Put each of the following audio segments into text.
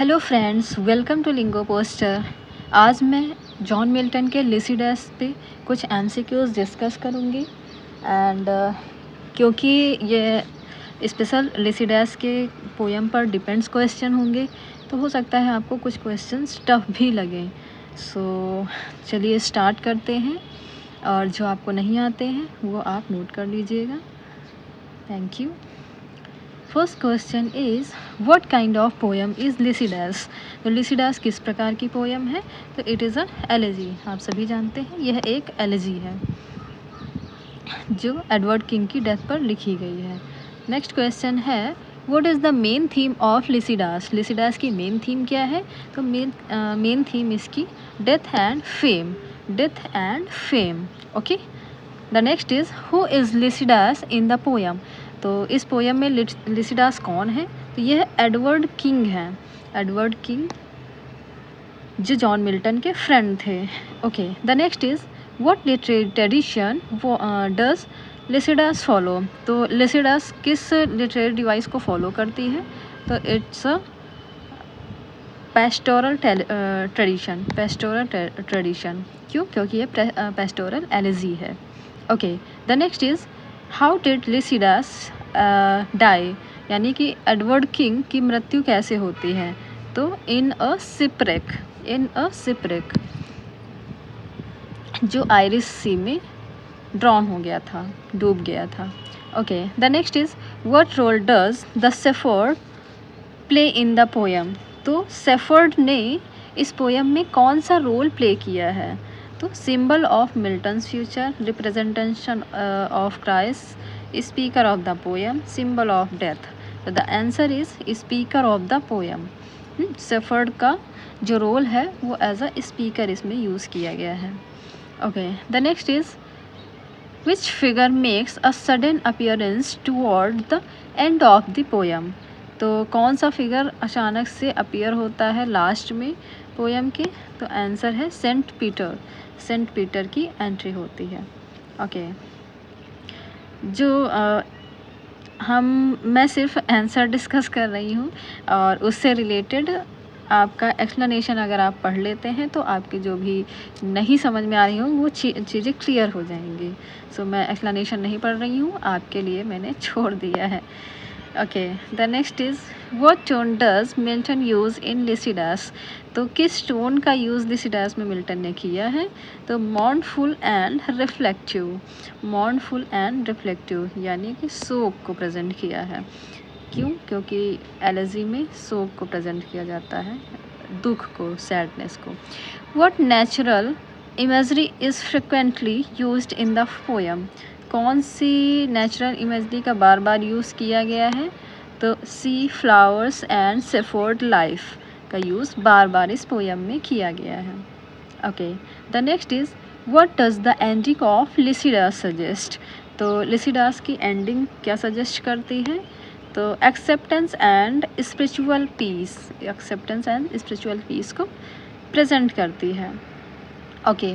Hello friends, welcome to Lingo Poster. आज मैं John Milton के लिसिडस पे कुछ एमसीक्यूज़ डिस्कस करूँगी एंड क्योंकि ये स्पेशल लिसिडस के पोएम पर डिपेंड्स क्वेश्चन होंगे, तो हो सकता है आपको कुछ क्वेश्चंस टफ भी लगें। सो चलिए स्टार्ट करते हैं, और जो आपको नहीं आते हैं वो आप नोट कर लीजिएगा। Thank you. First question is what kind of poem is Lycidas. तो लिसिडस किस प्रकार की पोएम है? तो इट इज़ अ एलेजी। आप सभी जानते हैं यह एक एलेजी है जो एडवर्ड किंग की डेथ पर लिखी गई है। नेक्स्ट क्वेश्चन है what is the main theme of Lycidas. Lycidas की मेन थीम क्या है? तो मेन थीम इसकी death and fame. Death and fame. Okay. The next is who is Lycidas in the poem. तो इस पोएम में Lycidas कौन है? तो यह एडवर्ड किंग है। एडवर्ड किंग जो जॉन मिल्टन के फ्रेंड थे। Okay. The next is what literary tradition does Lycidas follow. तो लिसिडस किस लिटरेरी डिवाइस को फॉलो करती है? तो it's a pastoral tradition. Pastoral tradition. क्यों? क्योंकि ये पेस्टोरल एलेजी है। Okay. The next is how did Lycidas die. यानी कि एडवर्ड किंग की मृत्यु कैसे होती है? तो in a shipwreck. In a shipwreck, जो आयरिश सी में ड्रॉन हो गया था, डूब गया था। Okay. The next is what role does the shepherd play in the poem. तो शेफर्ड ने इस पोएम में कौन सा रोल प्ले किया है? तो symbol of Milton's future, representation of Christ, speaker of the poem, symbol of death. तो the answer is speaker of the poem. Shepherd का जो रोल है वो एज अ स्पीकर इसमें यूज़ किया गया है। Okay. The next is which figure makes a sudden appearance toward the end of the poem. तो कौन सा फिगर अचानक से अपीयर होता है लास्ट में पोएम के? तो आंसर है सेंट पीटर। सेंट पीटर की एंट्री होती है। ओके। जो मैं सिर्फ आंसर डिस्कस कर रही हूँ, और उससे रिलेटेड आपका एक्सप्लेनेशन अगर आप पढ़ लेते हैं तो आपके जो भी नहीं समझ में आ रही हूँ वो चीज़ें क्लियर हो जाएंगी। सो मैं एक्सप्लेनेशन नहीं पढ़ रही हूँ, आपके लिए मैंने छोड़ दिया है। Okay. The next is what tone does Milton use in Lycidas. तो किस टोन का यूज़ लिसिडस में मिल्टन ने किया है? तो मॉर्नफुल एंड रिफ्लेक्टिव। मॉर्नफुल एंड रिफ्लेक्टिव यानी कि शोक को प्रेजेंट किया है। क्यों? क्योंकि एलेजी में शोक को प्रेजेंट किया जाता है, दुख को, सैडनेस को। What natural imagery is frequently used in the poem. कौन सी नेचुरल इमेजरी का बार बार यूज़ किया गया है? तो सी, फ्लावर्स एंड शेफर्ड लाइफ का यूज़ बार बार इस पोएम में किया गया है। Okay. The next is what does the ending of Lycidas suggest. तो लिसिडस की एंडिंग क्या सजेस्ट करती है? तो acceptance and spiritual peace. Acceptance and spiritual peace को प्रेजेंट करती है। Okay.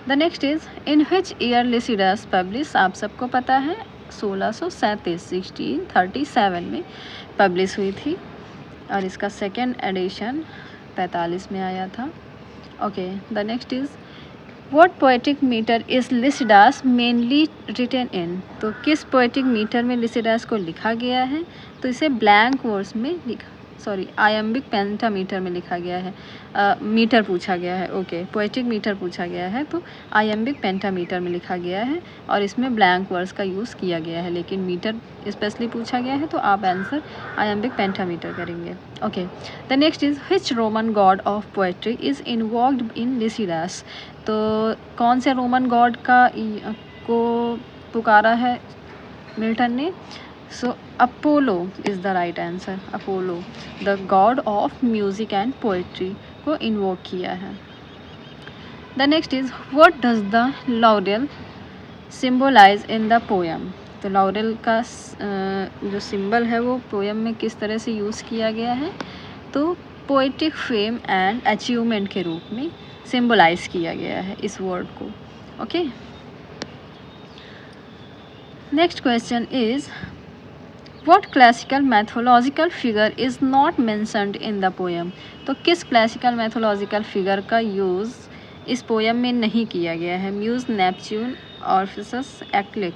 The next is in which year Lycidas publish. आप सबको पता है 1637 1637 में पब्लिश हुई थी, और इसका सेकेंड एडिशन 45 में आया था। Okay. The next is what poetic meter is Lycidas mainly written in. तो किस पोएटिक मीटर में लिसिडस को लिखा गया है? तो इसे ब्लैंक वर्स में आयम्बिक पेंटामीटर में लिखा गया है। मीटर पूछा गया है। ओके। पोएटिक मीटर पूछा गया है तो आयम्बिक पेंटामीटर में लिखा गया है, और इसमें ब्लैंक वर्स का यूज़ किया गया है, लेकिन मीटर स्पेशली पूछा गया है तो आप आंसर आयम्बिक पेंटामीटर करेंगे। Okay. The next is which Roman God of poetry is involved in Lycidas. तो कौन से रोमन गॉड को पुकारा है मिल्टन ने? So Apollo is the right answer. Apollo the god of music and poetry को invoke किया है। The next is what does the laurel symbolize in the poem. तो लॉरेल का जो सिंबल है वो पोएम में किस तरह से यूज़ किया गया है? तो पोएटिक फेम एंड अचीवमेंट के रूप में सिम्बलाइज किया गया है इस वर्ड को। Okay. Next question is What classical mythological figure is not mentioned in the poem? तो किस क्लासिकल मैथोलॉजिकल फिगर का यूज़ इस पोयम में नहीं किया गया है? म्यूज, नेपच्यून, ऑर्फिसस, एक्लिक,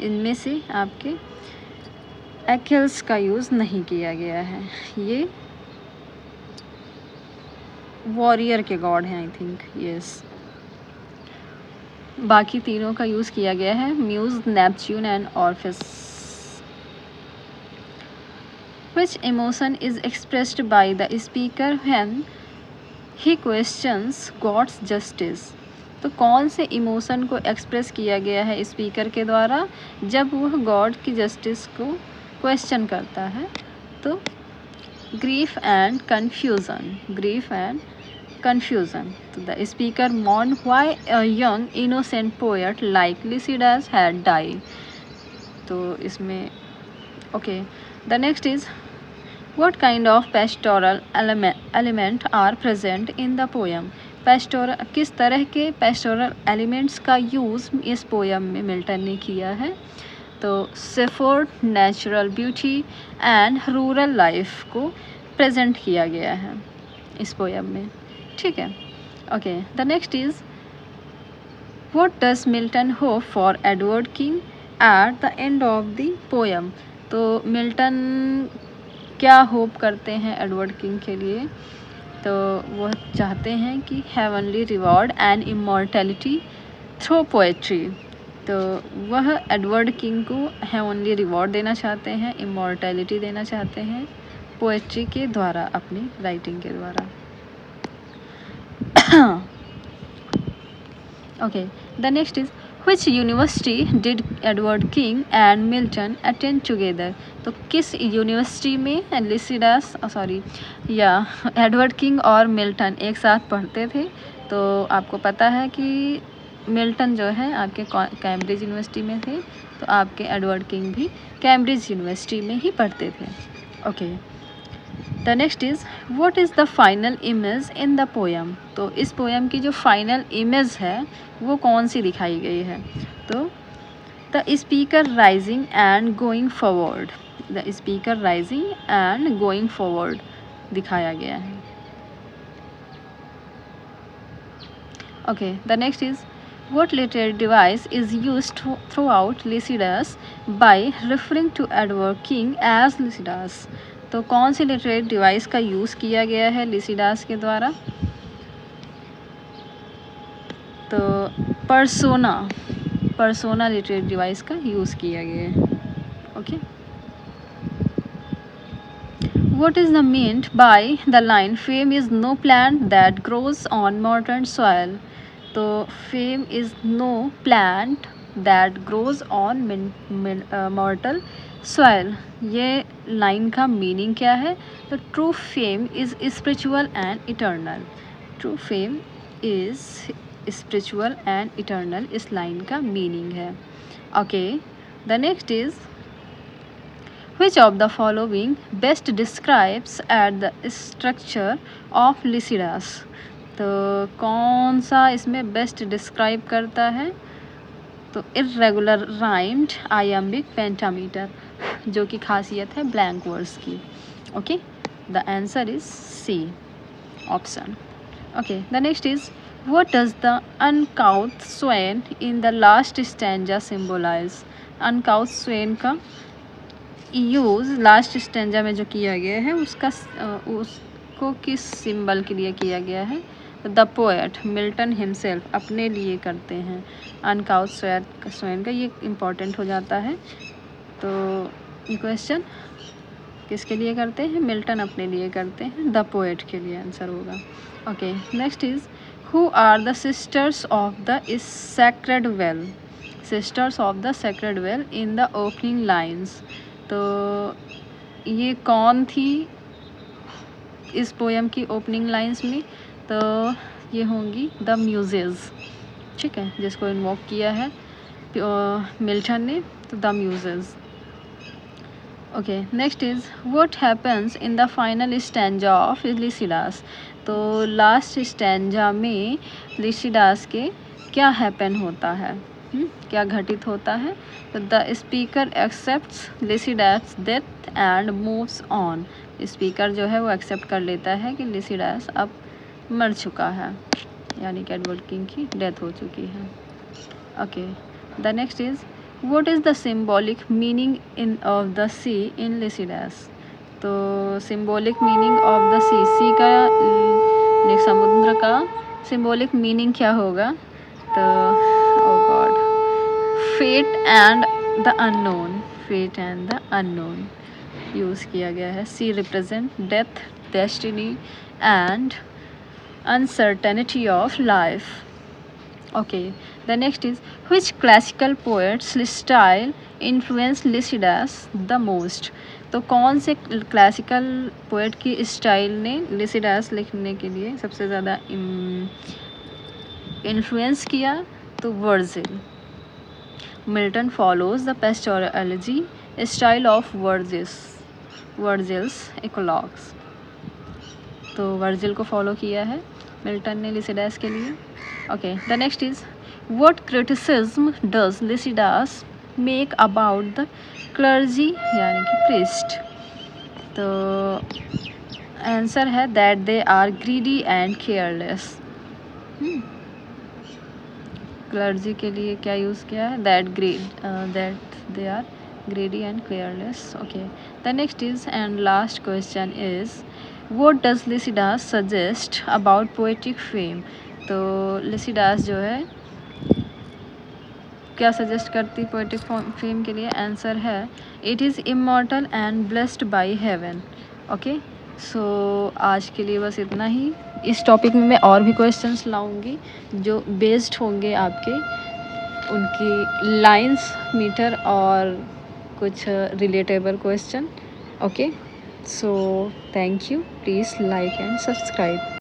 इनमें से आपके एक्ल्स का यूज़ नहीं किया गया है। ये वॉरियर के गॉड हैं, आई थिंक, यस। बाकी तीनों का यूज़ किया गया है, muse, Neptune and Orpheus. Which emotion is expressed by the speaker when he questions God's justice? तो कौन से इमोशन को एक्सप्रेस किया गया है स्पीकर के द्वारा जब वह गॉड की जस्टिस को क्वेश्चन करता है? तो grief and confusion, grief and confusion. तो the speaker mourned why a young innocent poet like Lycidas had died। तो इसमें okay, the next is what kind of pastoral element are present in the poem? Pastoral, किस तरह के pastoral elements का use इस poem में Milton ने किया है? तो shepherd, natural beauty and rural life को प्रेजेंट किया गया है इस पोयम में, ठीक है। Okay, the next is what does Milton hope for Edward King at the end of the poem? तो मिल्टन क्या होप करते हैं एडवर्ड किंग के लिए? तो वह चाहते हैं कि heavenly reward and immortality through poetry. तो वह एडवर्ड किंग को हेवनली रिवॉर्ड देना चाहते हैं, इमॉर्टैलिटी देना चाहते हैं पोएट्री के द्वारा, अपनी राइटिंग के द्वारा। Okay, the next is Which university did Edward King and Milton attend together? तो किस यूनिवर्सिटी में लिसिडास या एडवर्ड किंग और मिल्टन एक साथ पढ़ते थे? तो आपको पता है कि मिल्टन जो है आपके कैम्ब्रिज यूनिवर्सिटी में थे, तो आपके एडवर्ड किंग भी कैम्ब्रिज यूनिवर्सिटी में ही पढ़ते थे। Okay, the next is what is the final image in the poem? तो इस पोयम की जो फाइनल इमेज है वो कौन सी दिखाई गई है? तो the speaker rising and going forward, the speaker rising and going forward दिखाया गया है। Okay, the next is what literary device is used throughout Lycidas by referring to Edward King as Lycidas? तो कौन सी लिटरेरी डिवाइस का use किया गया है लिसिडास के द्वारा? तो परसोना लिटरेरी डिवाइस का यूज़ किया गया है। Okay, what is the meant by the line fame is no plant that grows on mortal soil? तो fame is no plant that grows on mortal soil, ये line का meaning क्या है? तो true fame is spiritual and eternal, true fame is spiritual and eternal, इस line का meaning है। Okay, the next is which of the following best describes at the structure of Lycidas? तो कौन सा इसमें बेस्ट डिस्क्राइब करता है? तो इर्रेगुलर राइम्ड आयम्बिक पेंटामीटर, जो कि खासियत है ब्लैंक वर्ड्स की। Okay, the answer is C option. Okay, the next is what does the uncouth swain in the last stanza symbolize? Uncouth swain का यूज़ लास्ट स्टैंजा में जो किया गया है उसको किस सिंबल के लिए किया गया है? द पोएट मिल्टन हिमसेल्फ अपने लिए करते हैं। अनकाउथ स्वेन का ये इम्पॉर्टेंट हो जाता है। तो ये क्वेश्चन किसके लिए करते हैं? मिल्टन अपने लिए करते हैं, द पोएट के लिए आंसर होगा। Okay, next is who are the sisters of the sacred well? Sisters of the sacred well in the opening lines, तो ये कौन थी इस पोयम की ओपनिंग लाइंस में? तो ये होंगी द म्यूजेज, ठीक है, जिसको इन्वोक किया है मिल्टन ने, तो the Muses. Okay, next is what happens in the final stanza of Lycidas? तो लास्ट स्टैंजा में लिसिडास के क्या हैपन होता है? क्या घटित होता है? तो the speaker accepts Lycidas death and moves on. Speaker जो है वो एक्सेप्ट कर लेता है कि लिसिडास अब मर चुका है, यानी कि एडवर्ड किंग की डेथ हो चुकी है। Okay, the next is what is the symbolic meaning in of the sea in Lycidas? तो symbolic meaning of the sea, sea का समुद्र का सिम्बॉलिक मीनिंग क्या होगा? तो O god, fate and the unknown, fate and the unknown use किया गया है। Sea represent death, destiny and uncertainty of life. Okay, the next is which classical poet's style influenced Lycidas the most? तो कौन से classical poet की style ने Lycidas लिखने के लिए सबसे ज़्यादा इन्फ्लुएंस किया? तो Virgil. Milton follows the pastoral elegy style of Virgil's eclogues. तो वर्जिल को फॉलो किया है मिल्टन ने लिसिडास के लिए। Okay, the next is what criticism does Lycidas make about the clergy, यानी कि प्रीस्ट? तो आंसर है that they are greedy and careless. Clergy के लिए क्या यूज़ किया है? That they are greedy and careless. Okay, the next is and last question is what does Lycidas suggest about poetic fame? तो Lycidas जो है क्या सजेस्ट करती पोएटिक फेम के लिए? आंसर है it is immortal and blessed by heaven. Okay, so आज के लिए बस इतना ही। इस टॉपिक में मैं और भी क्वेश्चंस लाऊंगी जो बेस्ड होंगे आपके उनकी लाइंस, मीटर और कुछ relatable question. Okay, so thank you, please like and subscribe.